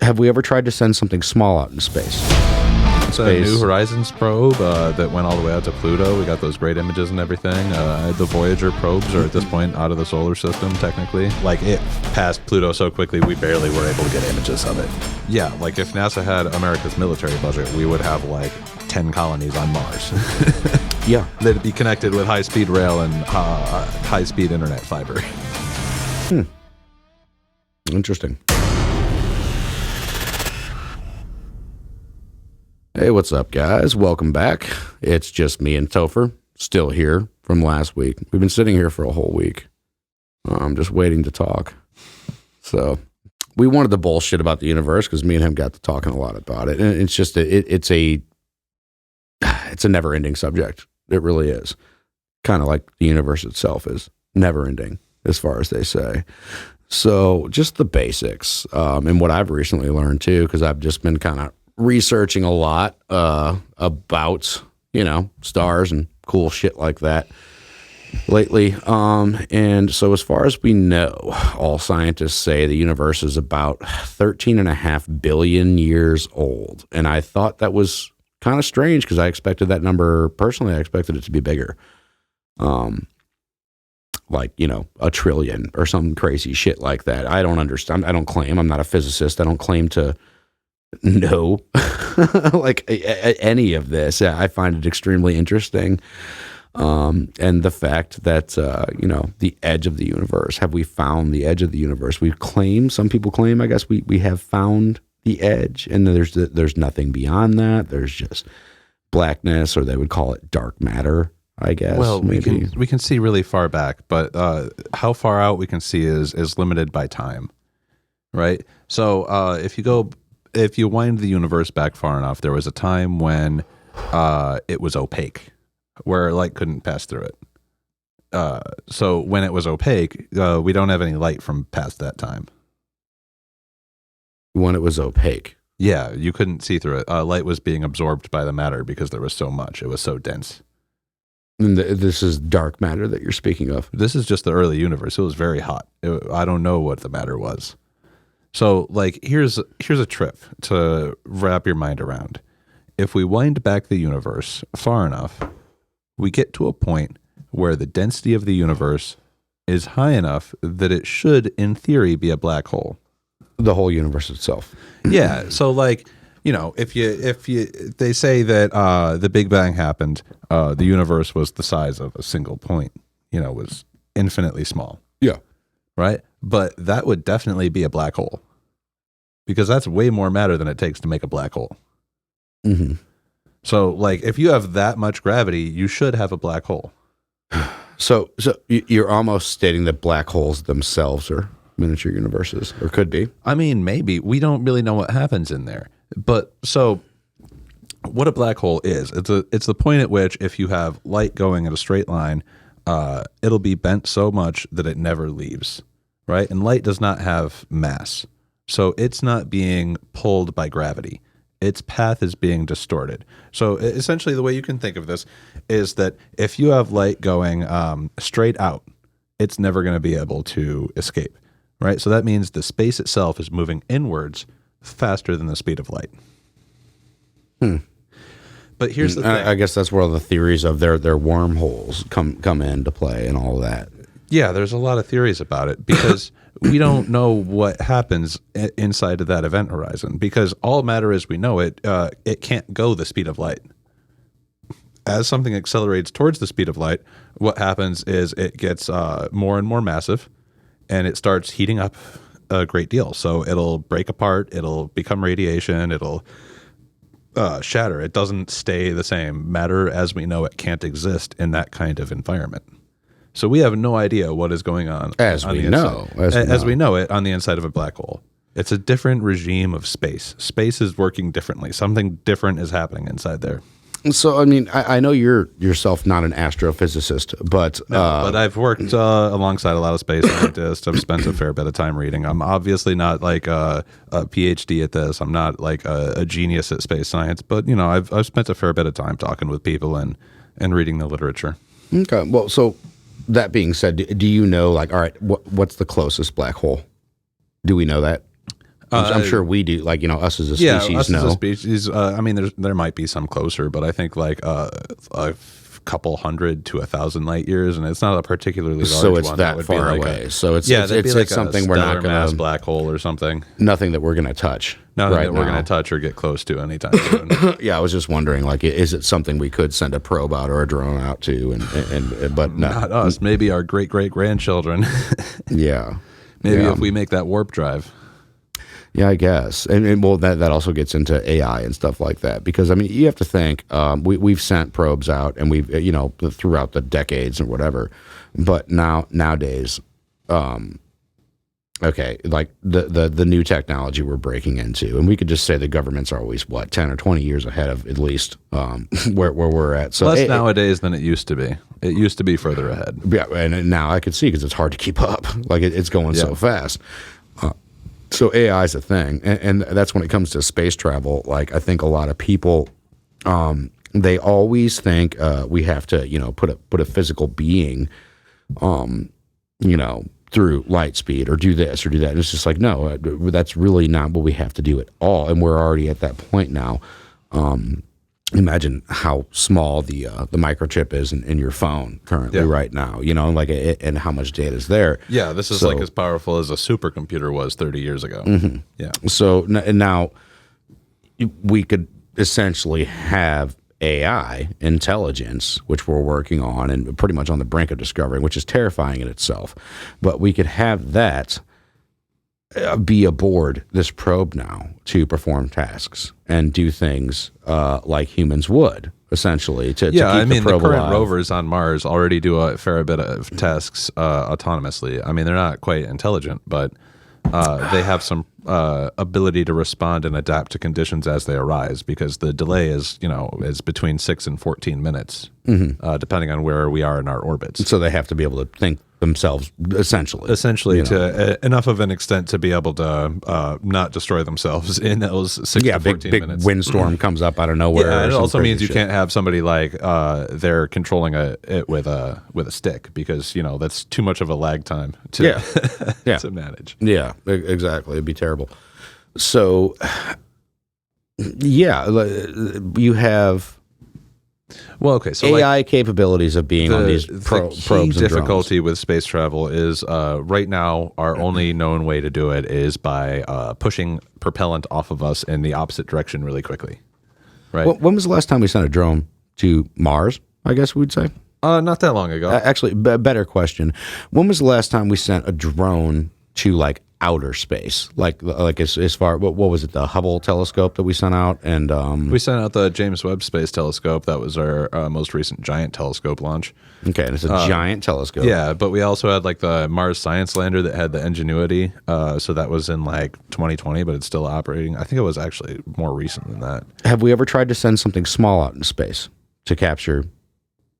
have we ever tried to send something small out in space? It's a New Horizons probe that went all the way out to Pluto. We got those great images and everything. The Voyager probes are at this point out of the solar system, technically. Like, it passed Pluto so quickly, we barely were able to get images of it. Yeah, like if NASA had America's military budget, we would have like 10 colonies on Mars. Yeah. They'd be connected with high-speed rail and high-speed internet fiber. Interesting. Hey, what's up, guys? Welcome back. It's just me and Topher, still here from last week. We've been sitting here for a whole week. I'm just waiting to talk. So we wanted to bullshit about the universe because me and him got to talking a lot about it. And it's just it's a never-ending subject. It really is. Kind of like the universe itself is never-ending, as far as they say. So just the basics, and what I've recently learned too, because I've just been kind of researching a lot about, stars and cool shit like that lately. And so as far as we know, all scientists say the universe is about 13.5 billion years old. And I thought that was kind of strange because I expected that number, personally, I expected it to be bigger. Like, a trillion or some crazy shit like that. I don't understand. I don't claim. I'm not a physicist. I don't claim to know like any of this. I find it extremely interesting. And the fact that, the edge of the universe, have we found the edge of the universe? Some people claim, I guess we have found the edge, and there's nothing beyond that. There's just blackness, or they would call it dark matter, I guess. Well, maybe. we can see really far back, but how far out we can see is limited by time, right? So if you wind the universe back far enough, there was a time when it was opaque, where light couldn't pass through it. So when it was opaque, we don't have any light from past that time. When it was opaque? Yeah, you couldn't see through it. Light was being absorbed by the matter because there was so much. It was so dense. And this is dark matter that you're speaking of? This is just the early universe. It was very hot. I don't know what the matter was. So, like, here's a trip to wrap your mind around. If we wind back the universe far enough, we get to a point where the density of the universe is high enough that it should, in theory, be a black hole. The whole universe itself. Yeah. So, like, if they say that the Big Bang happened, the universe was the size of a single point. Was infinitely small. Yeah. Right? But that would definitely be a black hole. Because that's way more matter than it takes to make a black hole. Mm-hmm. So, like, if you have that much gravity, you should have a black hole. So you're almost stating that black holes themselves are miniature universes, or could be. I mean, maybe. We don't really know what happens in there. But, so, what a black hole is, it's the point at which if you have light going in a straight line, it'll be bent so much that it never leaves, right? And light does not have mass. So it's not being pulled by gravity. Its path is being distorted. So essentially the way you can think of this is that if you have light going straight out, it's never going to be able to escape, right? So that means the space itself is moving inwards faster than the speed of light. But here's the thing. I guess that's where the theories of their wormholes come into play and all that. Yeah, there's a lot of theories about it because we don't know what happens inside of that event horizon, because all matter as we know it, it can't go the speed of light. As something accelerates towards the speed of light, what happens is it gets more and more massive, and it starts heating up a great deal. So it'll break apart, it'll become radiation, it'll shatter. It doesn't stay the same. Matter as we know it can't exist in that kind of environment. So we have no idea what is going on as we know it on the inside of a black hole. It's a different regime of space. Space is working differently. Something different is happening inside there. So, I mean, I know you're yourself not an astrophysicist, but I've worked alongside a lot of space scientists. I've spent a fair bit of time reading. I'm obviously not like a PhD at this. I'm not like a genius at space science, but I've spent a fair bit of time talking with people and reading the literature. Okay. Well, so that being said, do you know, like, all right, what's the closest black hole? Do we know that? I'm sure we do, like, us as a Yeah, species us know. as a species. I mean, there might be some closer, but I think like a couple hundred to 1,000 light years, and it's not a particularly large So it's one. that would far be like away. So it's that'd be like something a we're not stellar mass going to, black hole or something. nothing that we're going to touch. Nothing right that we're now. going to touch or get close to anytime soon. Yeah, I was just wondering, like, is it something we could send a probe out or a drone out to? But no, Not us. Maybe our great grandchildren. yeah, Maybe yeah. if we make that warp drive. Yeah, I guess, and well, that also gets into AI and stuff like that, because I mean, you have to think we've sent probes out, and we've throughout the decades or whatever, but nowadays, okay, like the new technology we're breaking into, and we could just say the governments are always 10 or 20 years ahead of at least where we're at. So Less nowadays than it used to be. It used to be further ahead. yeah, and now I could see, because it's hard to keep up, like it's going so fast. So AI is a thing, and that's when it comes to space travel. Like, I think a lot of people, they always think we have to, put a physical being, through light speed, or do this or do that. And it's just like, no, that's really not what we have to do at all. And we're already at that point now. Imagine how small the microchip is in your phone currently right now, and how much data is there. Yeah, this is like as powerful as a supercomputer was 30 years ago. Mm-hmm. Yeah. So now we could essentially have AI intelligence, which we're working on and pretty much on the brink of discovering, which is terrifying in itself. But we could have that be aboard this probe now to perform tasks and do things like humans would, essentially, to keep the probe the current alive. rovers on Mars already do a fair bit of tasks autonomously. I mean, they're not quite intelligent, but they have some ability to respond and adapt to conditions as they arise, because the delay is between 6 and 14 minutes, depending on where we are in our orbits. So they have to be able to think themselves, essentially to enough of an extent to be able to not destroy themselves in those 6 to 14 big minutes. windstorm comes up out of nowhere. Yeah, and it some also crazy means you shit. can't have somebody like they're controlling it with a stick, because that's too much of a lag time to to manage. Yeah, exactly. It'd be terrible. So, yeah, you have So AI capabilities of being on these probes key and difficulty with space travel is right now our only known way to do it is by pushing propellant off of us in the opposite direction really quickly. Right. drones. When was the last time we sent a drone to Mars, I guess we'd say? Not that long ago. Actually, better question. When was the last time we sent a drone to, like, outer space? Like as far, what was it, the Hubble telescope that we sent out? And we sent out the James Webb Space Telescope. That was our most recent giant telescope launch. okay, and it's a giant telescope. Yeah, but we also had like the Mars Science Lander that had the Ingenuity. So that was in like 2020, but it's still operating. I think it was actually more recent than that. Have we ever tried to send something small out into space to capture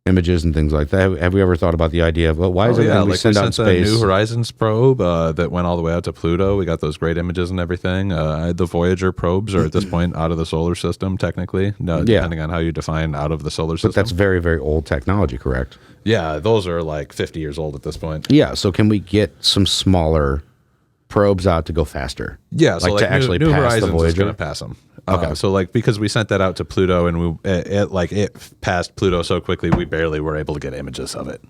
images and things like that? Have we ever thought about the idea of, well, why is it when we send out in the space? New Horizons probe that went all the way out to Pluto. We got those great images and everything. The Voyager probes are at this point out of the solar system, technically, depending on how you define out of the solar system. But that's very, very old technology, correct? Yeah, those are like 50 years old at this point. Yeah, so can we get some smaller probes out to go faster? Yeah, so like to actually New pass Horizons the Voyager? is going to pass them. Okay. So like, because we sent that out to Pluto and it passed Pluto so quickly, we barely were able to get images of it.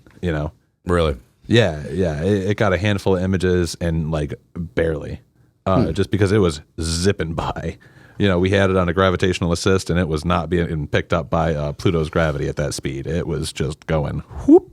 Really? Yeah. It got a handful of images and like barely, just because it was zipping by. We had it on a gravitational assist and it was not being picked up by Pluto's gravity at that speed. It was just going whoop.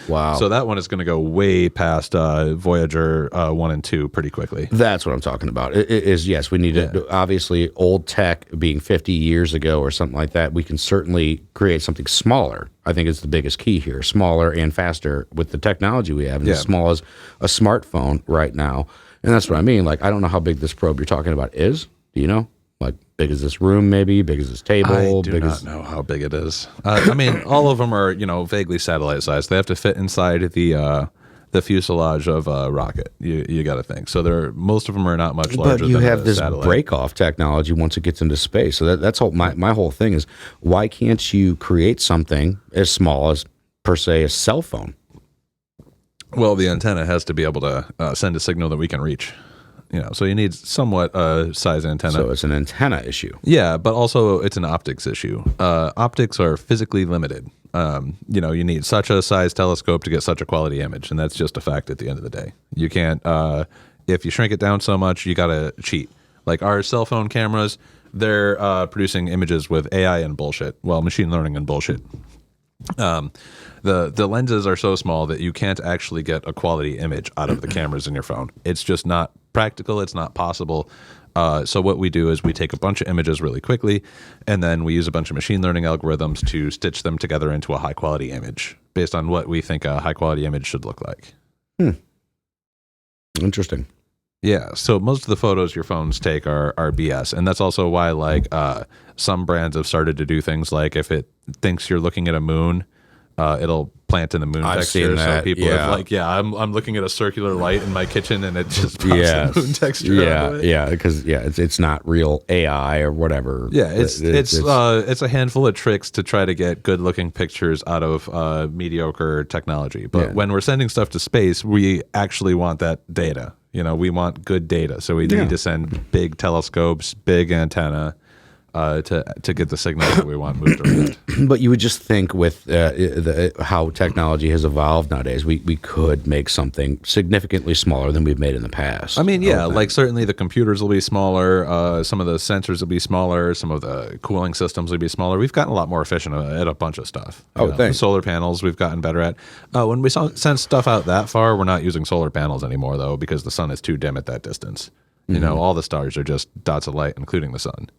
Wow. So that one is going to go way past Voyager 1 and 2 pretty quickly. That's what I'm talking about. It is, yes, we need to, obviously, old tech being 50 years ago or something like that, we can certainly create something smaller. I think is the biggest key here, smaller and faster with the technology we have, and as small as a smartphone right now. And that's what I mean. Like, I don't know how big this probe you're talking about is. Do you know? Like, big as this room, maybe? Big as this table? I do not know how big it is. I mean, all of them are, vaguely satellite sized. They have to fit inside the fuselage of a rocket. You got to think. So most of them are not much larger. But you than have a this satellite. break-off technology once it gets into space. So that's all. My whole thing is, why can't you create something as small as, per se, a cell phone? Well, the antenna has to be able to send a signal that we can reach. So you need somewhat size antenna. So it's an antenna issue. Yeah, but also it's an optics issue. Optics are physically limited. You need such a size telescope to get such a quality image, and that's just a fact at the end of the day. You can't, if you shrink it down so much, you got to cheat. Like our cell phone cameras, they're producing images with AI and bullshit. Well, machine learning and bullshit. The lenses are so small that you can't actually get a quality image out of the cameras in your phone. It's just not practical. It's not possible. So what we do is we take a bunch of images really quickly, and then we use a bunch of machine learning algorithms to stitch them together into a high quality image based on what we think a high quality image should look like. Interesting. Yeah, so most of the photos your phones take are BS, and that's also why some brands have started to do things like if it thinks you're looking at a moon, it'll plant in the moon I've texture. seen that, So people have I'm looking at a circular light in my kitchen, and it just pops the moon texture. Yeah, yeah, because it's not real AI or whatever. Yeah, it's a handful of tricks to try to get good looking pictures out of mediocre technology. But when we're sending stuff to space, we actually want that data. We want good data, so we need to send big telescopes, big antenna, to get the signal that we want moved around. But you would just think with how technology has evolved nowadays, we could make something significantly smaller than we've made in the past. I mean, certainly the computers will be smaller. Some of the sensors will be smaller. Some of the cooling systems will be smaller. We've gotten a lot more efficient at a bunch of stuff. Thanks. The solar panels we've gotten better at. When we send stuff out that far, we're not using solar panels anymore, though, because the sun is too dim at that distance. All the stars are just dots of light, including the sun.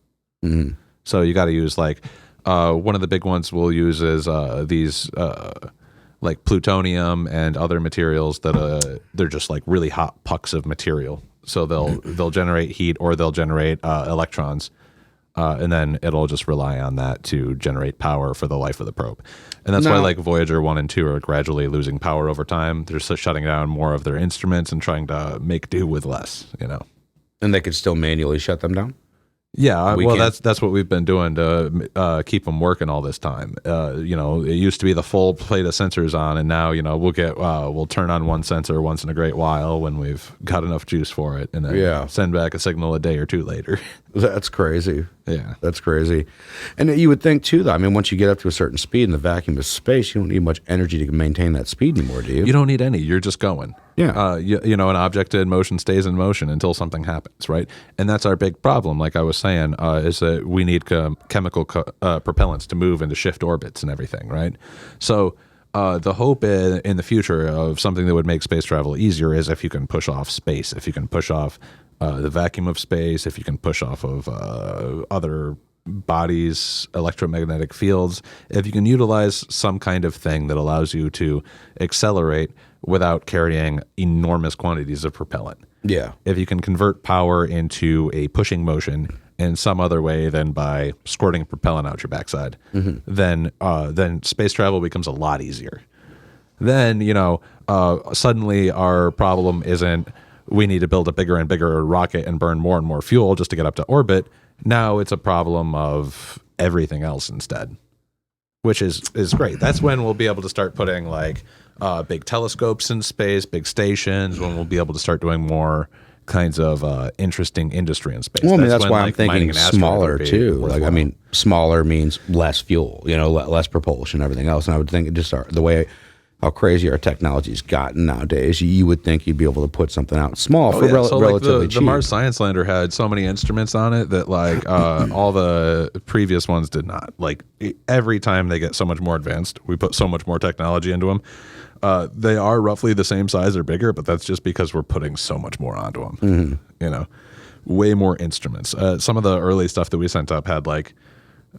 Mm-hmm. So you got to use one of the big ones we'll use is these like plutonium and other materials that they're just like really hot pucks of material. So they'll generate heat or they'll generate electrons, and then it'll just rely on that to generate power for the life of the probe. And that's why Voyager 1 and 2 are gradually losing power over time. They're shutting down more of their instruments and trying to make do with less. And they could still manually shut them down. Yeah, that's what we've been doing to keep them working all this time. It used to be the full plate of sensors on, and now we'll turn on one sensor once in a great while when we've got enough juice for it, and then send back a signal a day or two later. That's crazy. Yeah, that's crazy. And you would think too, though. I mean, once you get up to a certain speed in the vacuum of space, you don't need much energy to maintain that speed anymore, do you? You don't need any. You're just going. Yeah. An object in motion stays in motion until something happens, right? And that's our big problem. Like I was saying, is that we need chemical propellants to move and to shift orbits and everything, right? So the hope in the future of something that would make space travel easier is if you can push off space, if you can push off the vacuum of space, if you can push off of other bodies, electromagnetic fields, if you can utilize some kind of thing that allows you to accelerate without carrying enormous quantities of propellant. Yeah. If you can convert power into a pushing motion in some other way than by squirting propellant out your backside, then space travel becomes a lot easier. Then, suddenly our problem isn't we need to build a bigger and bigger rocket and burn more and more fuel just to get up to orbit. Now it's a problem of everything else instead, which is great. That's when we'll be able to start putting big telescopes in space, big stations, when we'll be able to start doing more kinds of interesting industry in space. Well, that's why I'm thinking smaller too. Smaller means less fuel, less propulsion, everything else. And I would think the way how crazy our technology's gotten nowadays, you would think you'd be able to put something out small for relatively cheap. The Mars Science Lander had so many instruments on it that all the previous ones did not. Every time they get so much more advanced, we put so much more technology into them. They are roughly the same size or bigger, but that's just because we're putting so much more onto them. Way more instruments. Some of the early stuff that we sent up had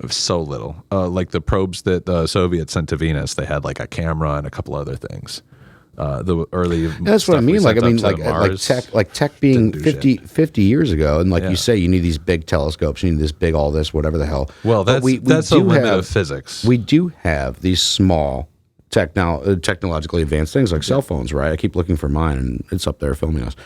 so little. The probes that the Soviets sent to Venus, they had a camera and a couple other things. The early that's what I mean. Tech being 50 years ago, and you say, you need these big telescopes, you need this big all this, whatever the hell. Well, that's the limit of physics. We do have these small technologically advanced things like cell phones, right? I keep looking for mine, and it's up there filming us.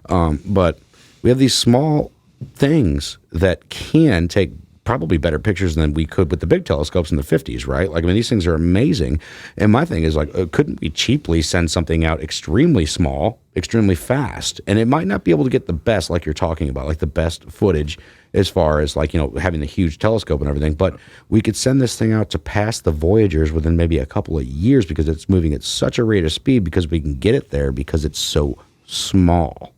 But we have these small things that can take probably better pictures than we could with the big telescopes in the 50s, right? Like, I mean, these things are amazing. And my thing is, like, couldn't we cheaply send something out extremely small, extremely fast? And it might not be able to get the best, like you're talking about, like the best footage as far as, like, you know, having the huge telescope and everything, but we could send this thing out to pass the Voyagers within maybe a couple of years because it's moving at such a rate of speed because we can get it there because it's so small.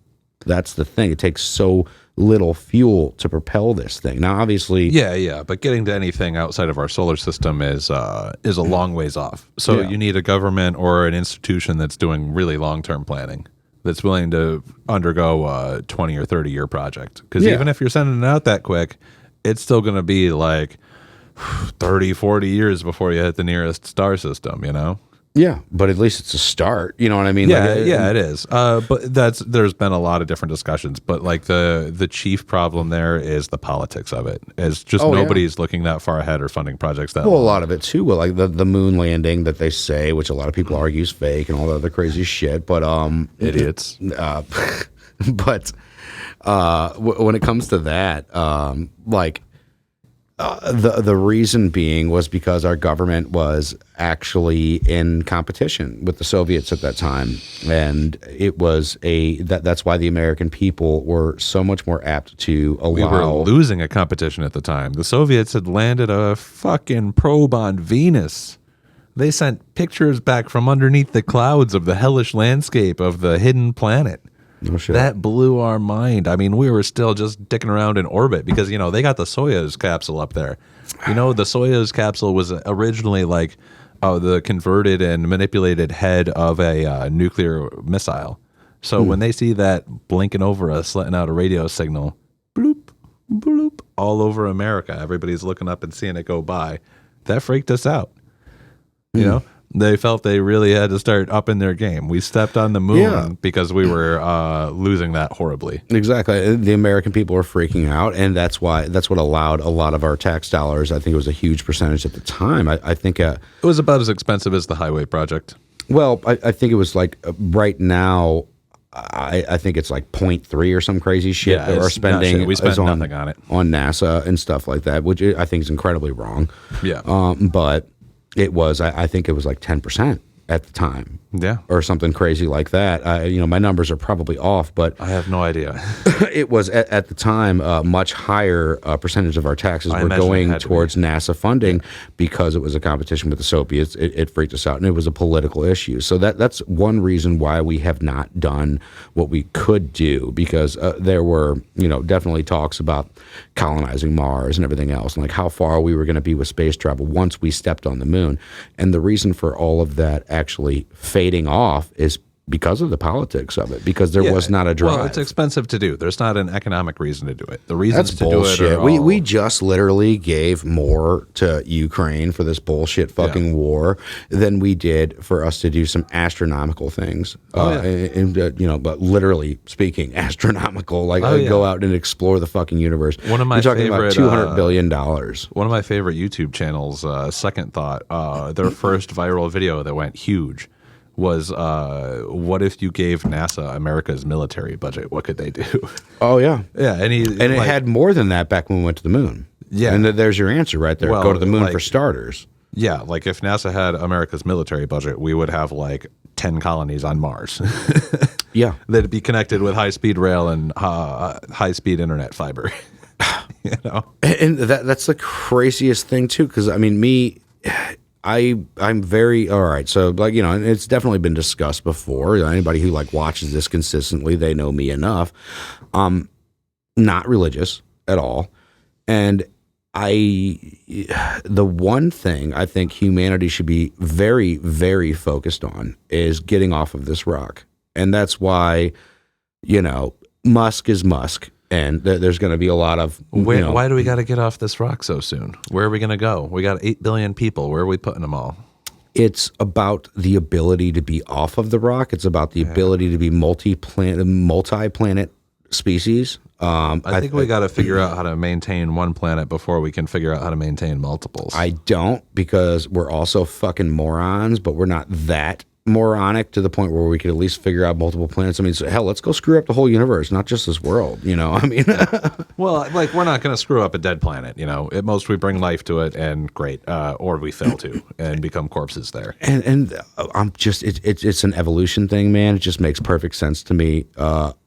That's the thing. It takes so little fuel to propel this thing. Now, obviously, yeah, but getting to anything outside of our solar system is a long ways off. So you need a government or an institution that's doing really long-term planning, that's willing to undergo a 20 or 30-year project. Because even if you're sending it out that quick, it's still going to be like 30, 40 years before you hit the nearest star system, you know? Yeah, but at least it's a start. You know what I mean? Yeah, it is. But there's been a lot of different discussions. But like the chief problem there is the politics of it. It's just nobody's looking that far ahead or funding projects that. Well, a lot of it too. Well, like the moon landing that they say, which a lot of people argue is fake, and all the other crazy shit. But idiots. But when it comes to that, like. The reason being was because our government was actually in competition with the Soviets at that time, and it was that's why the American people were so much more apt to allow. We were losing a competition at the time. The Soviets had landed a fucking probe on Venus. They sent pictures back from underneath the clouds of the hellish landscape of the hidden planet. No shit. That blew our mind. I mean, we were still just dicking around in orbit because, you know, they got the Soyuz capsule up there. You know, the Soyuz capsule was originally like the converted and manipulated head of a nuclear missile. So when they see that blinking over us, letting out a radio signal, bloop, bloop, all over America, everybody's looking up and seeing it go by. That freaked us out. You know? They felt they really had to start upping their game. We stepped on the moon because we were losing that horribly. Exactly. The American people were freaking out, and that's what allowed a lot of our tax dollars. I think it was a huge percentage at the time. I think it was about as expensive as the highway project. Well, I think it was like right now. I think it's like 0.3 or some crazy shit that we're spending. We spent nothing on it on NASA and stuff like that, which I think is incredibly wrong. Yeah. But it was, I think it was like 10% at the time. Yeah. Or something crazy like that. You know, my numbers are probably off, but I have no idea. It was at the time a much higher percentage of our taxes were going towards NASA funding because it was a competition with the Soviets. It freaked us out, and it was a political issue. So that's one reason why we have not done what we could do, because there were, you know, definitely talks about colonizing Mars and everything else, and like how far we were going to be with space travel once we stepped on the moon. And the reason for all of that actually fading off is because of the politics of it, because there was not a drive. Well, it's expensive to do. There's not an economic reason to do it. The reasons That's to bullshit. do it are all... We just literally gave more to Ukraine for this bullshit fucking war than we did for us to do some astronomical things. You know, but literally speaking, astronomical. Like go out and explore the fucking universe. One of my You're talking favorite, about $200 billion. One of my favorite YouTube channels, Second Thought, their first viral video that went huge was what if you gave NASA America's military budget? What could they do? Oh yeah, yeah, and it had more than that back when we went to the moon. Yeah, and there's your answer right there. Well, go to the moon for starters. Yeah, like if NASA had America's military budget, we would have like 10 colonies on Mars. Yeah, that'd be connected with high-speed rail and high-speed internet fiber. You know, and that's the craziest thing too, because I mean, I'm very all right. So like, you know, and it's definitely been discussed before. Anybody who like watches this consistently, they know me enough. Not religious at all, and the one thing I think humanity should be very, very focused on is getting off of this rock, and that's why, you know, Musk is Musk. And there's going to be a lot of... Why do we got to get off this rock so soon? Where are we going to go? We got 8 billion people. Where are we putting them all? It's about the ability to be off of the rock. It's about the ability to be multi-planet species. I think we got to figure out how to maintain one planet before we can figure out how to maintain multiples. I don't, because we're also fucking morons, but we're not that moronic to the point where we could at least figure out multiple planets. I mean, so, hell, let's go screw up the whole universe, not just this world. I mean, well, like we're not going to screw up a dead planet. At most we bring life to it, and great, or we fail to and become corpses there. And I'm just it's an evolution thing, man. It just makes perfect sense to me.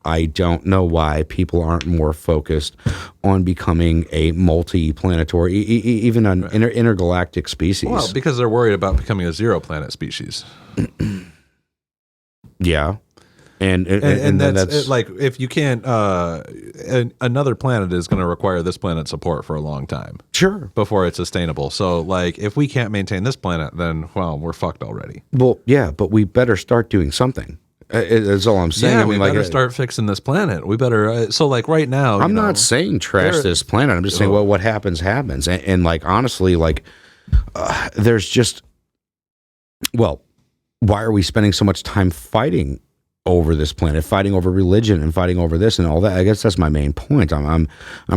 I don't know why people aren't more focused on becoming a multi-planetary, even an intergalactic species. Well, because they're worried about becoming a zero-planet species. Yeah, and that's like if you can't, another planet is going to require this planet's support for a long time. Sure, before it's sustainable. So, like, if we can't maintain this planet, then we're fucked already. Well, yeah, but we better start doing something. That's all I'm saying. Yeah, I mean, we better start fixing this planet. We better. So, like right now, I'm not saying trash this planet. I'm just saying, well, what happens, and like honestly, like there's just, well, why are we spending so much time fighting over this planet, fighting over religion and fighting over this and all that? I guess that's my main point. I'm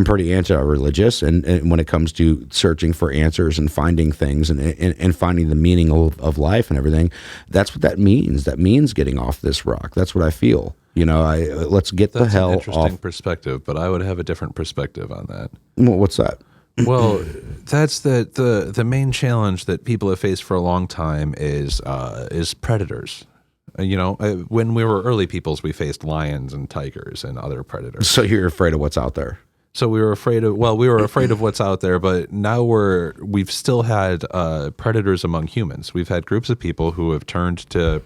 pretty anti-religious, and when it comes to searching for answers and finding things and finding the meaning of life and everything, that's what that means. That means getting off this rock. That's what I feel. Let's get the hell off. That's an interesting perspective, but I would have a different perspective on that. Well, what's that? Well, that's the main challenge that people have faced for a long time is predators. When we were early peoples, we faced lions and tigers and other predators. So you're afraid of what's out there. So we were afraid of what's out there, but now we've still had predators among humans. We've had groups of people who have turned to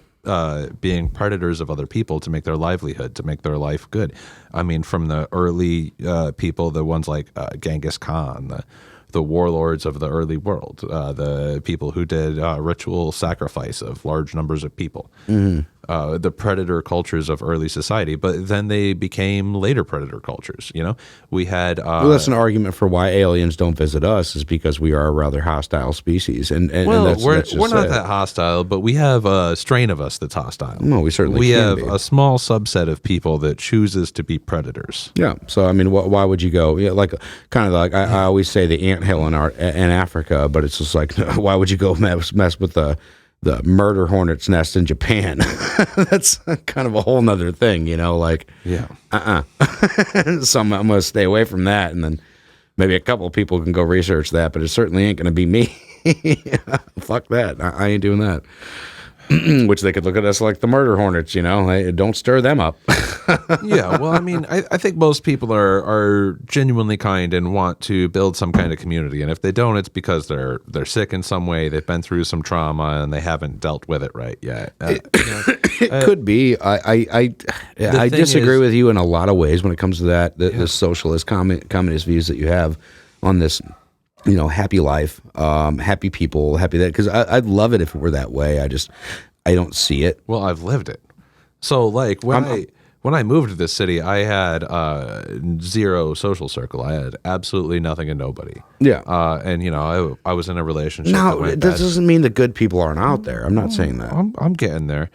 being predators of other people to make their livelihood, to make their life good. I mean, from the early people, the ones like Genghis Khan, the warlords of the early world, the people who did ritual sacrifice of large numbers of people, the predator cultures of early society. But then they became later predator cultures. We had. Well, that's an argument for why aliens don't visit us, is because we are a rather hostile species. And we're not that hostile, but we have a strain of us that's hostile. No, we certainly we can have be. A small subset of people that chooses to be predators. Yeah. So I mean, why would you go? Yeah, like kind of like I always say the anthill in Africa, but it's just like, why would you go mess with the murder hornet's nest in Japan? That's kind of a whole nother thing, like, yeah. So I'm going to stay away from that. And then maybe a couple of people can go research that, but it certainly ain't going to be me. Fuck that. I ain't doing that. Which they could look at us like the murder hornets, Hey, don't stir them up. Yeah, well, I mean, I think most people are genuinely kind and want to build some kind of community, and if they don't, it's because they're sick in some way. They've been through some trauma and they haven't dealt with it right yet. It could be. I disagree with you in a lot of ways when it comes to that. The socialist communist views that you have on this. Happy life, happy people, happy that, because I'd love it if it were that way. I don't see it. Well, I've lived it. So, like, when I moved to this city, I had zero social circle. I had absolutely nothing and nobody. Yeah. And I was in a relationship. No, that doesn't mean the good people aren't out there. I'm not saying that. I'm getting there.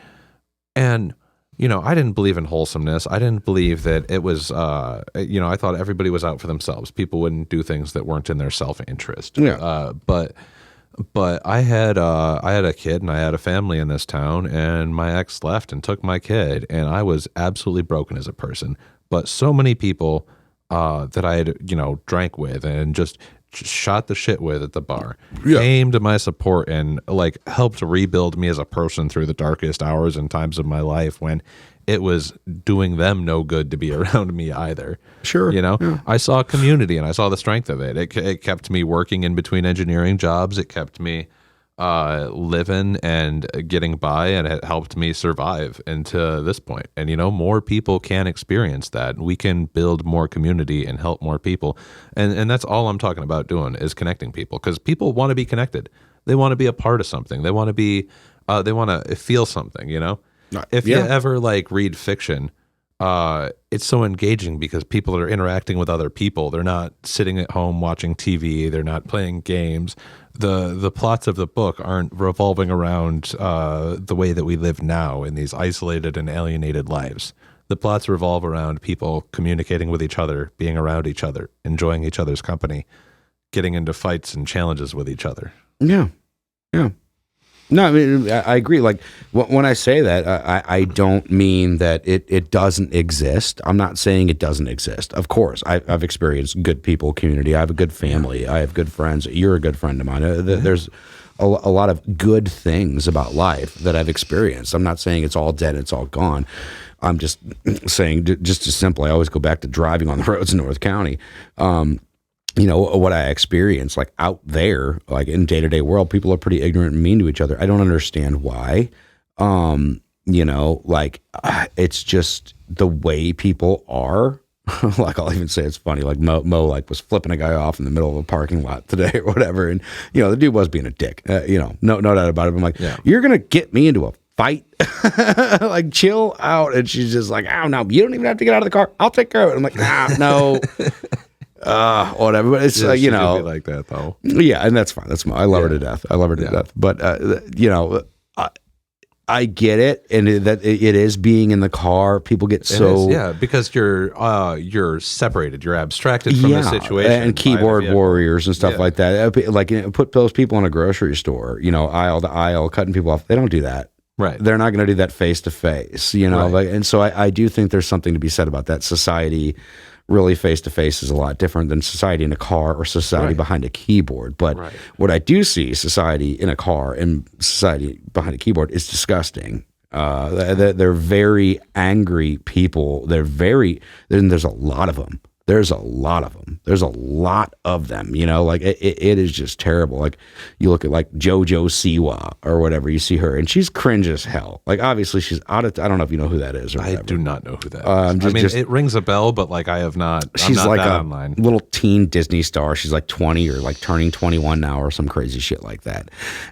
And I didn't believe in wholesomeness. I didn't believe that it was, I thought everybody was out for themselves. People wouldn't do things that weren't in their self-interest. Yeah. But I had a kid and I had a family in this town, and my ex left and took my kid, and I was absolutely broken as a person. But so many people that I had, drank with and just shot the shit with at the bar came to my support and like helped rebuild me as a person through the darkest hours and times of my life when it was doing them no good to be around me either. Sure. I saw community and I saw the strength of it. It kept me working in between engineering jobs. It kept me living and getting by, and it helped me survive into this point. And more people can experience that. We can build more community and help more people, and that's all I'm talking about doing is connecting people, because people want to be connected. They want to be a part of something. They want to be they want to feel something. If you ever like read fiction, it's so engaging because people are interacting with other people. They're not sitting at home watching TV. They're not playing games. The plots of the book aren't revolving around the way that we live now in these isolated and alienated lives. The plots revolve around people communicating with each other, being around each other, enjoying each other's company, getting into fights and challenges with each other. Yeah. Yeah. No, I mean, I agree. Like when I say that, I don't mean that it doesn't exist. I'm not saying it doesn't exist. Of course, I've experienced good people community. I have a good family. I have good friends. You're a good friend of mine. There's a lot of good things about life that I've experienced. I'm not saying it's all dead, it's all gone. I'm just saying, just as simple, I always go back to driving on the roads in North County. What I experience, like out there, like in day-to-day world, people are pretty ignorant and mean to each other. I don't understand why. It's just the way people are. Like I'll even say it's funny. Like Mo like was flipping a guy off in the middle of a parking lot today or whatever, and the dude was being a dick. No doubt about it. I'm like, you're gonna get me into a fight? Like, chill out. And she's just like, oh no, you don't even have to get out of the car. I'll take care of it. I'm like, no. Whatever, but it's she could be like that though. Yeah, and that's fine. That's fine. I love her to death. I love her to death. But I get it, and that it is being in the car. People get because you're separated. You're abstracted from the situation. And keyboard warriors and stuff like that. Like put those people in a grocery store, aisle to aisle, cutting people off. They don't do that. Right. They're not going to do that face to face. Right. And so I do think there's something to be said about that. Society. Really, face-to-face is a lot different than society in a car or society behind a keyboard. But what I do see, society in a car and society behind a keyboard, is disgusting. They're very angry people. There's a lot of them. There's a lot of them. There's a lot of them, like it is just terrible. Like you look at like JoJo Siwa or whatever, you see her and she's cringe as hell. Like obviously she's I don't know if you know who that is or whatever. I do not know who that is. It rings a bell, but like I have not. She's I'm not like a online. little teen Disney star. She's like 20 or like turning 21 now or some crazy shit like that.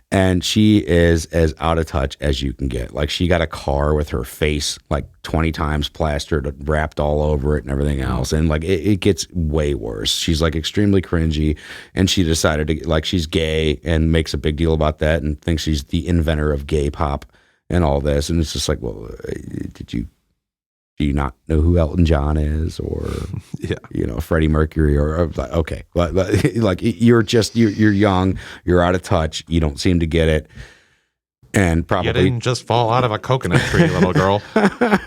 And she is as out of touch as you can get. Like she got a car with her face like 20 times plastered, wrapped all over it and everything else. And like it gets way worse. She's like extremely cringy, and she decided to, like, she's gay and makes a big deal about that and thinks she's the inventor of gay pop and all this. And it's just like, well, do you not know who Elton John is, or Freddie Mercury, or like, okay, like you're young, you're out of touch, you don't seem to get it. And probably you didn't just fall out of a coconut tree, little girl.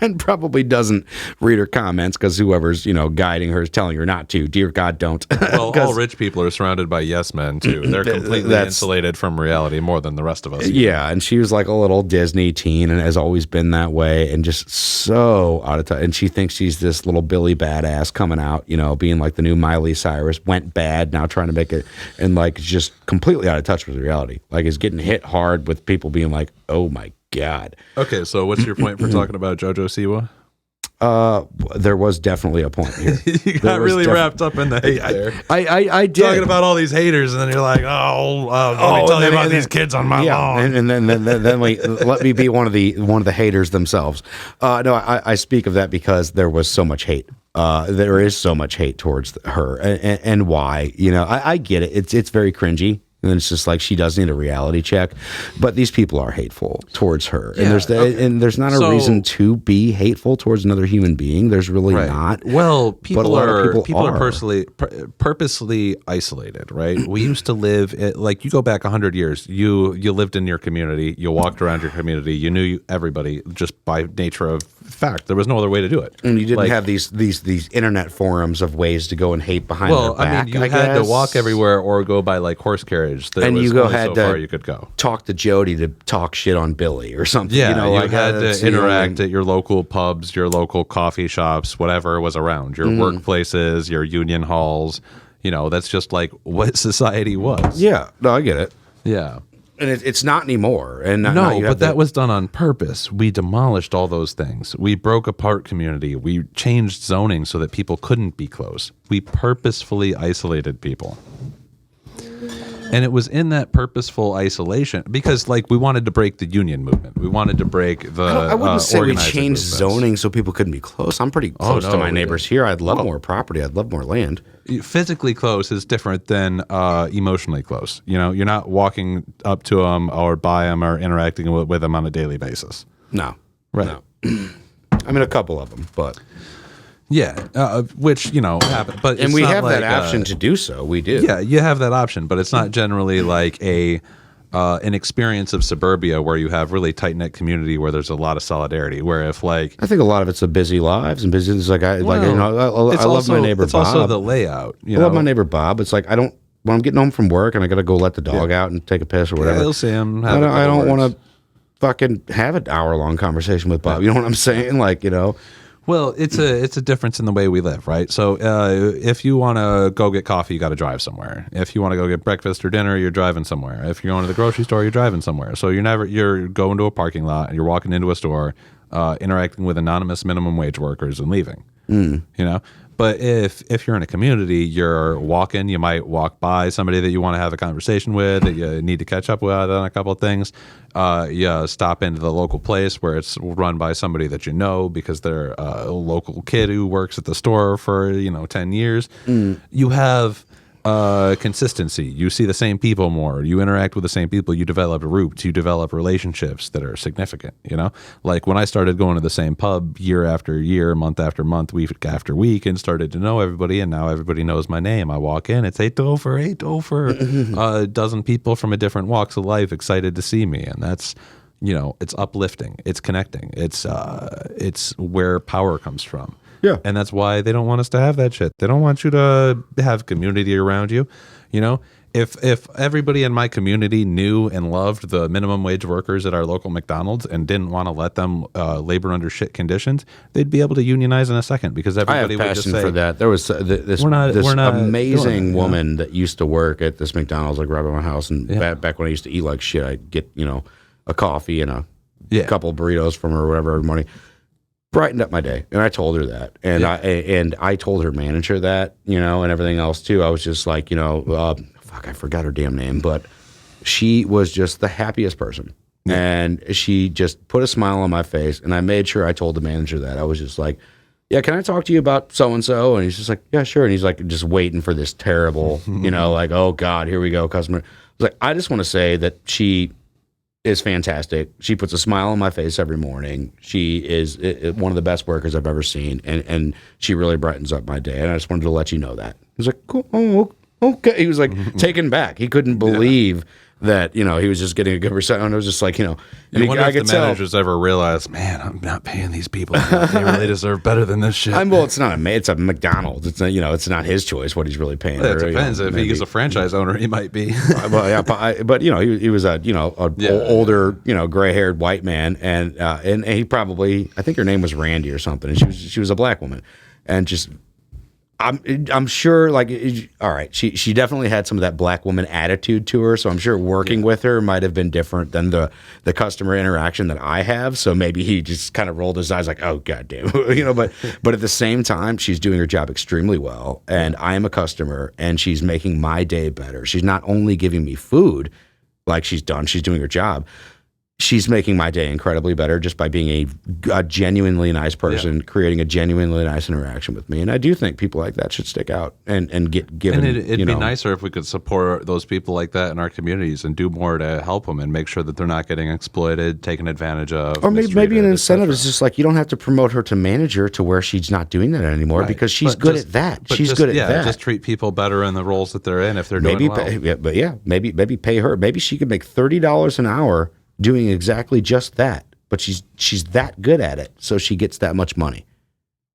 And probably doesn't read her comments because whoever's guiding her is telling her not to. Dear God, don't. Well, all rich people are surrounded by yes men too. They're completely insulated from reality more than the rest of us. Yeah, and she was like a little Disney teen and has always been that way, and just so out of touch. And she thinks she's this little Billy badass coming out, being like the new Miley Cyrus. Went bad, now trying to make it, and like just completely out of touch with reality. Like is getting hit hard with people being like, oh my God. Okay, so what's your point for talking about JoJo Siwa? There was definitely a point here. You got really wrapped up in the hate there. I did. Talking about all these haters, and then you're like, let me tell you about these kids on my lawn. And then let me be one of the haters themselves. No, I speak of that because there was so much hate. There is so much hate towards her, and why? I get it. It's very cringy. And it's just like she does need a reality check, but these people are hateful towards her, and there's not a reason to be hateful towards another human being. There's really not. Well, people are purposely isolated, right? We used to live like you go back 100 years. You lived in your community. You walked around your community. You knew everybody just by nature of fact. There was no other way to do it. And you didn't have these internet forums of ways to go and hate behind their back. You had to walk everywhere or go by like horse carriage. And you had so far you could go talk to Jody to talk shit on Billy or something. Yeah, you had to interact at your local pubs, your local coffee shops, whatever was around, your workplaces, your union halls. That's just like what society was. Yeah, no, I get it. Yeah. And it's not anymore. And that was done on purpose. We demolished all those things. We broke apart community. We changed zoning so that people couldn't be close. We purposefully isolated people. And it was in that purposeful isolation because, like, we wanted to break the union movement. We wanted to break the. I wouldn't say we changed movements. Zoning so people couldn't be close. I'm pretty close to my neighbors here. I'd love more property. I'd love more land. Physically close is different than emotionally close. You're not walking up to them or by them or interacting with them on a daily basis. No, right. No. I mean, a couple of them, but. Yeah, which happen, but and we have that option to do so. We do. Yeah, you have that option, but it's not generally like a an experience of suburbia where you have really tight knit community where there's a lot of solidarity. Where if like I think a lot of it's the busy lives and busy. It's like I it's love also, my neighbor it's Bob. also the layout. I love my neighbor Bob. It's like I don't when I'm getting home from work and I got to go let the dog out and take a piss or whatever. You'll see him. I don't want to fucking have an hour-long conversation with Bob. You know what I'm saying? Like, you know. Well, it's a difference in the way we live, right? So if you want to go get coffee, you got to drive somewhere. If you want to go get breakfast or dinner, you're driving somewhere. If you're going to the grocery store, you're driving somewhere. So you're going to a parking lot and you're walking into a store, interacting with anonymous minimum wage workers and leaving. You know. But if you're in a community, you're walking, you might walk by somebody that you want to have a conversation with, that you need to catch up with on a couple of things. You stop into the local place where it's run by somebody that you know because they're a local kid who works at the store for 10 years. You have consistency. You see the same people more. You interact with the same people. You develop roots. You develop relationships that are significant. Like when I started going to the same pub year after year, month after month, week after week, and started to know everybody, and now everybody knows my name. I walk in, it's hey Topher. A dozen people from a different walks of life excited to see me, and that's it's uplifting. It's connecting. It's where power comes from. Yeah. And that's why they don't want us to have that shit. They don't want you to have community around you. If everybody in my community knew and loved the minimum wage workers at our local McDonald's and didn't want to let them labor under shit conditions, they'd be able to unionize in a second because everybody would just say, for that. There was this amazing woman that used to work at this McDonald's like right by my house, and back when I used to eat like shit, I'd get a coffee and a couple burritos from her or whatever every morning. Brightened up my day, and I told her that, and I told her manager that, and everything else too. I was just like, fuck, I forgot her damn name, but she was just the happiest person, and she just put a smile on my face, and I made sure I told the manager that. I was just like, yeah, can I talk to you about so and so? And he's just like, yeah, sure, and he's like just waiting for this terrible, like, oh God, here we go, customer. I was like, I just want to say that she is fantastic. She puts a smile on my face every morning. She is one of the best workers I've ever seen, and she really brightens up my day. And I just wanted to let you know that. He was like, cool. Oh, okay. He was like taken back. He couldn't believe that he was just getting a good percent. And it was just like I wonder if the managers ever realized, man, I'm not paying these people enough. They really deserve better than this shit. Well, it's not it's a McDonald's. It's not, it's not his choice what he's really paying. It depends. If he's a franchise owner, he might be. Well, yeah, but he was a older gray haired white man, and he probably, I think her name was Randy or something, and she was a black woman, and just. I'm sure, like, all right, she definitely had some of that black woman attitude to her, so I'm sure working with her might have been different than the customer interaction that I have. So maybe he just kind of rolled his eyes like, oh goddamn, but at the same time, she's doing her job extremely well, and I am a customer, and she's making my day better. She's not only giving me food, like she's doing her job. She's making my day incredibly better just by being a genuinely nice person, creating a genuinely nice interaction with me. And I do think people like that should stick out and get given. And it'd be nicer if we could support those people like that in our communities and do more to help them and make sure that they're not getting exploited, taken advantage of. Or maybe an incentive is just like, you don't have to promote her to manager to where she's not doing that anymore because she's good at that. She's good at that. Just treat people better in the roles that they're in if they're doing well. Maybe pay her. Maybe she could make $30 an hour doing exactly just that, but she's that good at it, so she gets that much money.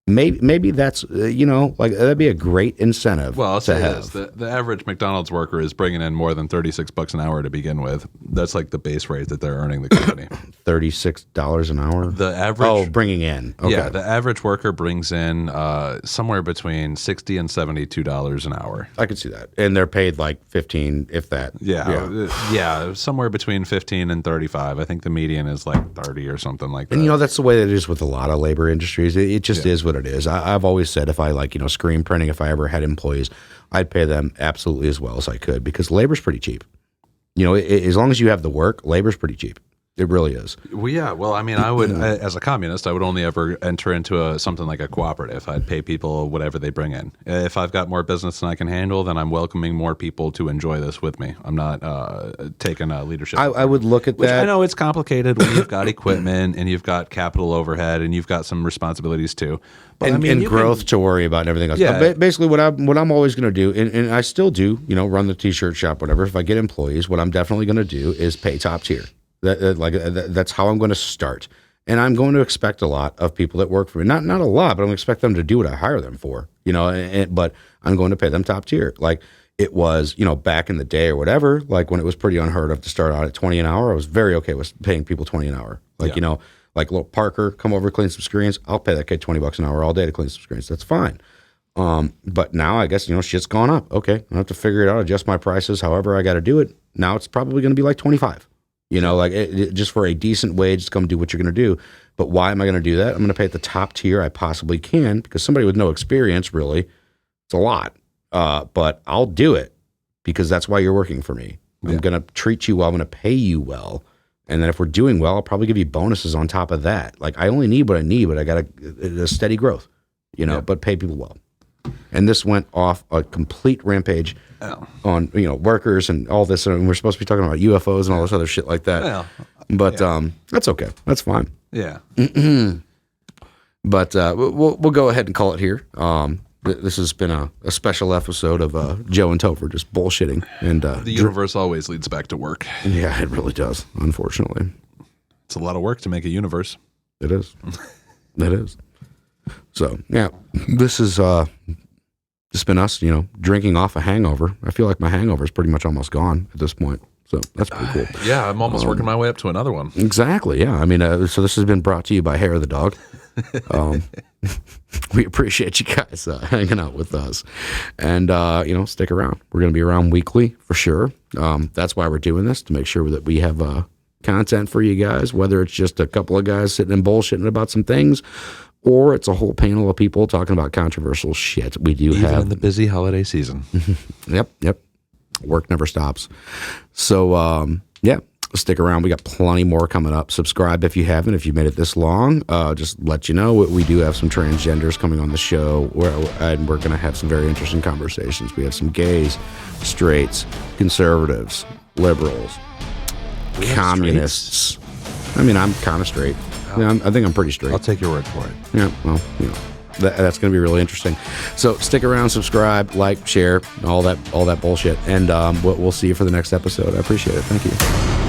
Maybe that's like that'd be a great incentive. Well, I'll to say have. this: the average McDonald's worker is bringing in more than $36 an hour to begin with. That's like the base rate that they're earning the company. $36 an hour. The average, bringing in. Okay. Yeah, the average worker brings in somewhere between $60 and $72 an hour. I could see that, and they're paid like 15, if that. Yeah, somewhere between 15 and 35. I think the median is like 30 or something like that. And that's the way that it is with a lot of labor industries. It just is what it is. I've always said if I screen printing, if I ever had employees, I'd pay them absolutely as well as I could because labor's pretty cheap. As long as you have the work, labor's pretty cheap. It really is. Well, yeah. Well, I mean, I would, as a communist, I would only ever enter into something like a cooperative. I'd pay people whatever they bring in. If I've got more business than I can handle, then I'm welcoming more people to enjoy this with me. I'm not taking leadership. I would look at Which that. I know it's complicated when you've got equipment and you've got capital overhead and you've got some responsibilities too. But and, I mean, and growth to worry about and everything else. Yeah. Basically, what I'm always going to do, and I still do, run the t-shirt shop, whatever. If I get employees, what I'm definitely going to do is pay top tier. That's how I'm going to start, and I'm going to expect a lot of people that work for me. Not a lot, but I'm going to expect them to do what I hire them for. But I'm going to pay them top tier. Like it was, back in the day or whatever. Like when it was pretty unheard of to start out at $20 an hour, I was very okay with paying people $20 an hour. Like like little Parker, come over, clean some screens. I'll pay that kid $20 an hour all day to clean some screens. That's fine. But now I guess, shit's gone up. Okay. I have to figure it out, adjust my prices, however I got to do it. Now it's probably going to be like 25, just for a decent wage to come do what you're going to do. But why am I going to do that? I'm going to pay at the top tier I possibly can because somebody with no experience, really, it's a lot. But I'll do it because that's why you're working for me. I'm going to treat you well. I'm going to pay you well. And then if we're doing well, I'll probably give you bonuses on top of that. Like I only need what I need, but I got a steady growth, but pay people well. And this went off a complete rampage on, workers and all this. And we're supposed to be talking about UFOs and all this other shit like that. But that's okay. That's fine. Yeah. But we'll go ahead and call it here. This has been a special episode of Joe and Topher just bullshitting. And the universe always leads back to work. Yeah, it really does, unfortunately. It's a lot of work to make a universe. It is. It is. So, yeah, this is just been us, drinking off a hangover. I feel like my hangover is pretty much almost gone at this point. So that's pretty cool. Yeah, I'm almost working my way up to another one. Exactly, yeah. I mean, so this has been brought to you by Hair of the Dog. We appreciate you guys hanging out with us. And, stick around. We're going to be around weekly for sure. That's why we're doing this, to make sure that we have content for you guys, whether it's just a couple of guys sitting and bullshitting about some things, or it's a whole panel of people talking about controversial shit. We do Even have in the busy holiday season. Yep. Work never stops. So, stick around. We got plenty more coming up. Subscribe if you haven't, if you made it this long. Just let you know, we do have some transgenders coming on the show, and we're going to have some very interesting conversations. We have some gays, straights, conservatives, liberals, communists. I mean, I'm kind of straight. Yeah, I think I'm pretty straight. I'll take your word for it. Yeah, well, that's going to be really interesting. So stick around, subscribe, like, share, all that bullshit, and we'll see you for the next episode. I appreciate it. Thank you.